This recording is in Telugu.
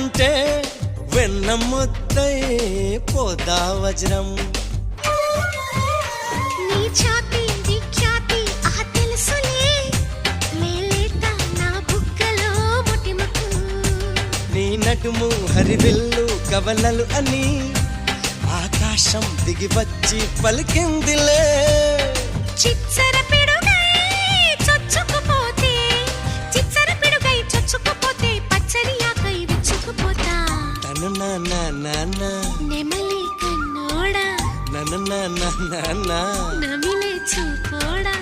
అంటే వెన్న ముద్దై పోదా వజ్రం. నీ ఛాతీ నీ ఖ్యాతి ఆ తెలుసులే మేలేట నా బుగ్గలో ముటిమకు. నీ నడుము హరివిల్లు కవలలు అని ఆకాశం దిగి వచ్చి పలికిందిలే. చిచ్చర పిడుగై చొచ్చుకుపోతే చిచ్చర పిడుగై చొచ్చుకుపోతే పచ్చని ఆకై విచ్చుకుపోతా. తను నా నెమలి కన్నోడా నన్న నమిలే చూపోడా.